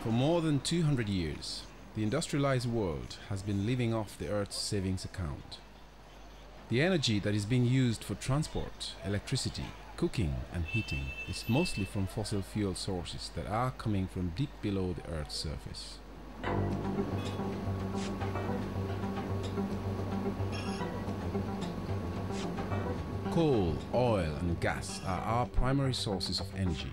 For more than 200 years, the industrialized world has been living off the Earth's savings account. The energy that is being used for transport, electricity, cooking and heating is mostly from fossil fuel sources that are coming from deep below the Earth's surface. Coal, oil and gas are our primary sources of energy.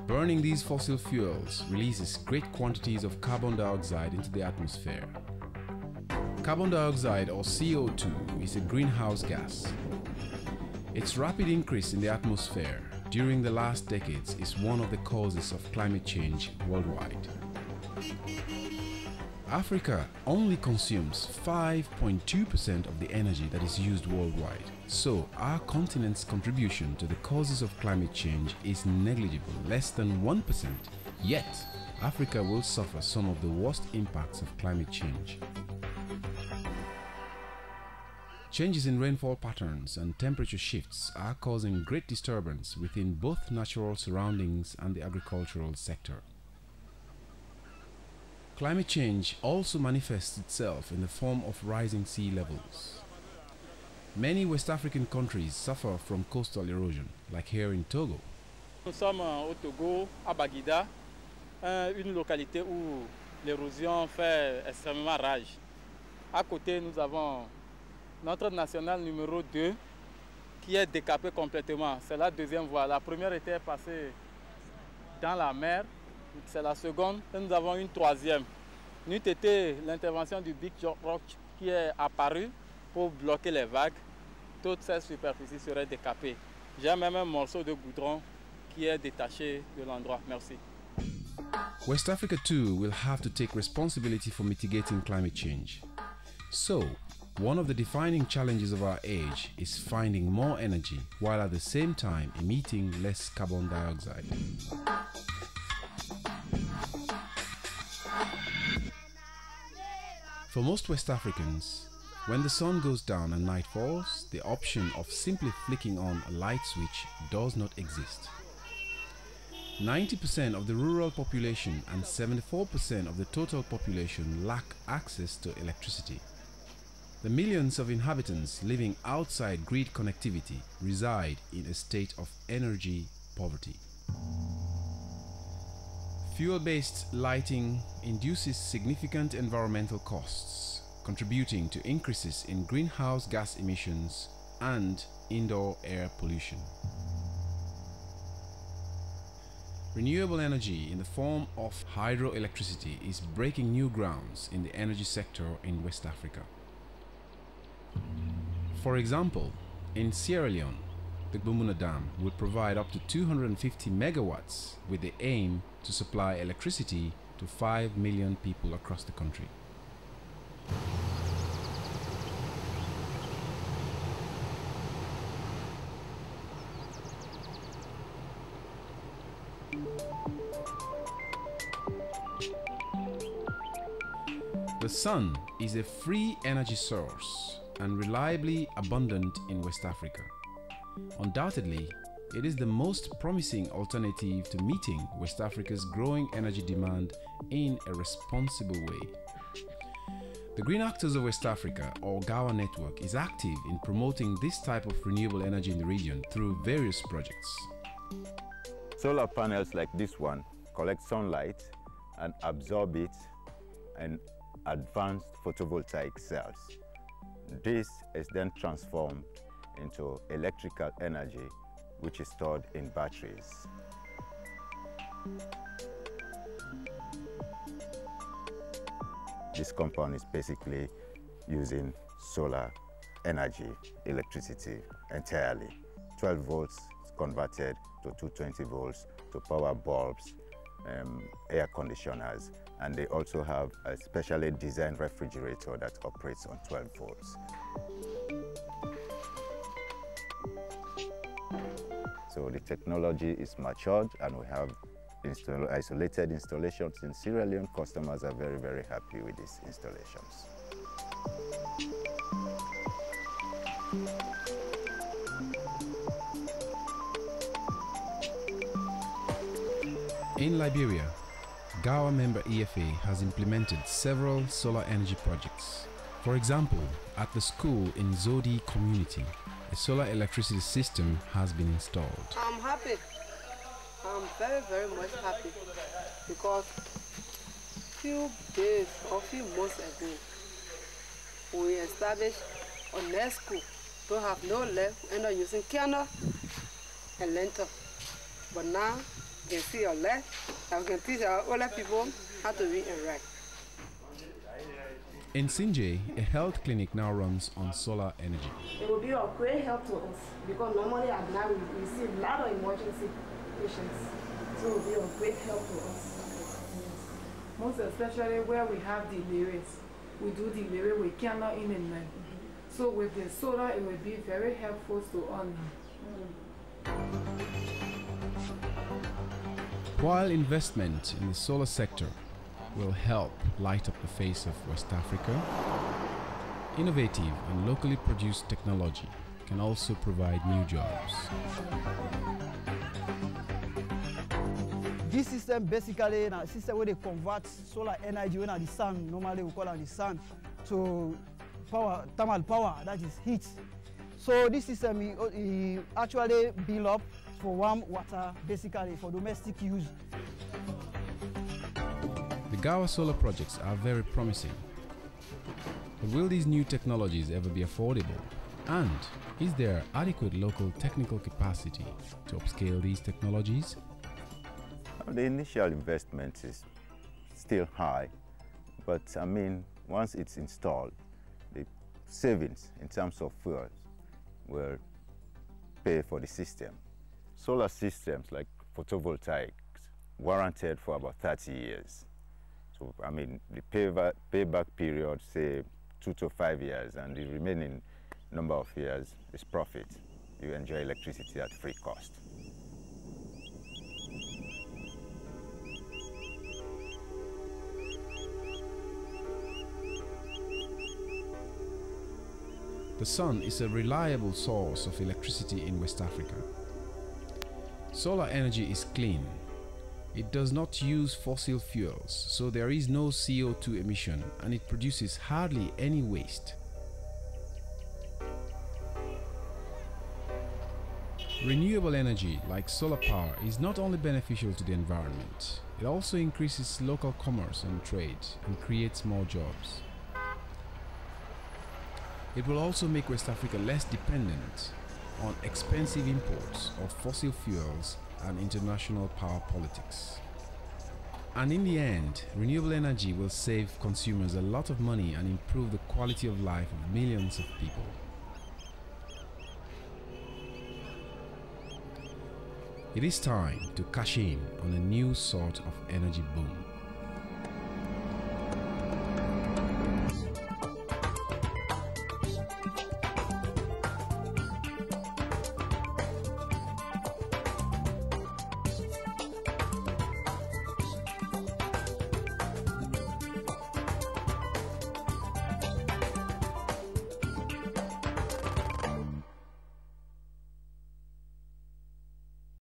Burning these fossil fuels releases great quantities of carbon dioxide into the atmosphere. Carbon dioxide, or CO2, is a greenhouse gas. Its rapid increase in the atmosphere during the last decades is one of the causes of climate change worldwide. Africa only consumes 5.2% of the energy that is used worldwide, so our continent's contribution to the causes of climate change is negligible, less than 1%, yet Africa will suffer some of the worst impacts of climate change. Changes in rainfall patterns and temperature shifts are causing great disturbance within both natural surroundings and the agricultural sector. Climate change also manifests itself in the form of rising sea levels. Many West African countries suffer from coastal erosion, like here in Togo. Nous sommes au Togo, à Baguida, une localité où l'érosion fait extrêmement rage. À côté, nous avons notre national numéro 2 qui est décapé complètement. C'est la deuxième voie. La première était passée dans la mer. C'est la seconde et nous avons une troisième. N'eût été l'intervention du Big Rock qui est apparu pour bloquer les vagues, toute cette superficie serait décapée. J'ai même un morceau de goudron qui est détaché de l'endroit. Merci. West Africa too will have to take responsibility for mitigating climate change. So, one of the defining challenges of our age is finding more energy while at the same time emitting less carbon dioxide. For most West Africans, when the sun goes down and night falls, the option of simply flicking on a light switch does not exist. 90% of the rural population and 74% of the total population lack access to electricity. The millions of inhabitants living outside grid connectivity reside in a state of energy poverty. Fuel-based lighting induces significant environmental costs, contributing to increases in greenhouse gas emissions and indoor air pollution. Renewable energy in the form of hydroelectricity is breaking new grounds in the energy sector in West Africa. For example, in Sierra Leone, the Bumbuna Dam would provide up to 250 megawatts with the aim to supply electricity to 5 million people across the country. The sun is a free energy source and reliably abundant in West Africa. Undoubtedly, it is the most promising alternative to meeting West Africa's growing energy demand in a responsible way. The Green Actors of West Africa, or GAWA network, is active in promoting this type of renewable energy in the region through various projects. Solar panels like this one collect sunlight and absorb it in advanced photovoltaic cells. This is then transformed into electrical energy, which is stored in batteries. This compound is basically using solar energy, electricity entirely. 12 volts is converted to 220 volts to power bulbs, air conditioners, and they also have a specially designed refrigerator that operates on 12 volts. So the technology is matured and we have isolated installations in Sierra Leone. Customers are very, very happy with these installations. In Liberia, Gawa member EFA has implemented several solar energy projects. For example, at the school in SOTE community, a solar electricity system has been installed. I'm happy. I'm very, very much happy because few days or few months ago, we established a next school to have no left and are using kernel and lentil. But now you can see our left and we can teach our older people how to read and write. In Sinje, a health clinic now runs on solar energy. It will be of great help to us because normally at night we see a lot of emergency patients. So it will be of great help to us. Most especially where we have delays. We do delay, we cannot in the night. So with the solar, it will be very helpful to all now. While investment in the solar sector will help light up the face of West Africa, innovative and locally produced technology can also provide new jobs. This system basically is a system where they convert solar energy when the sun, normally we call it the sun, to power, thermal power, that is heat. So this system is actually built up for warm water, basically for domestic use. The Gawa solar projects are very promising. But will these new technologies ever be affordable? And is there adequate local technical capacity to upscale these technologies? The initial investment is still high, but I mean, once it's installed, the savings in terms of fuels will pay for the system. Solar systems like photovoltaics warranted for about 30 years. So, I mean, the payback period, say 2 to 5 years, and the remaining number of years is profit. You enjoy electricity at free cost. The sun is a reliable source of electricity in West Africa. Solar energy is clean. It does not use fossil fuels, so there is no CO2 emission, and it produces hardly any waste. Renewable energy, like solar power, is not only beneficial to the environment, it also increases local commerce and trade and creates more jobs. It will also make West Africa less dependent on expensive imports of fossil fuels and international power politics. And in the end, renewable energy will save consumers a lot of money and improve the quality of life of millions of people. It is time to cash in on a new sort of energy boom.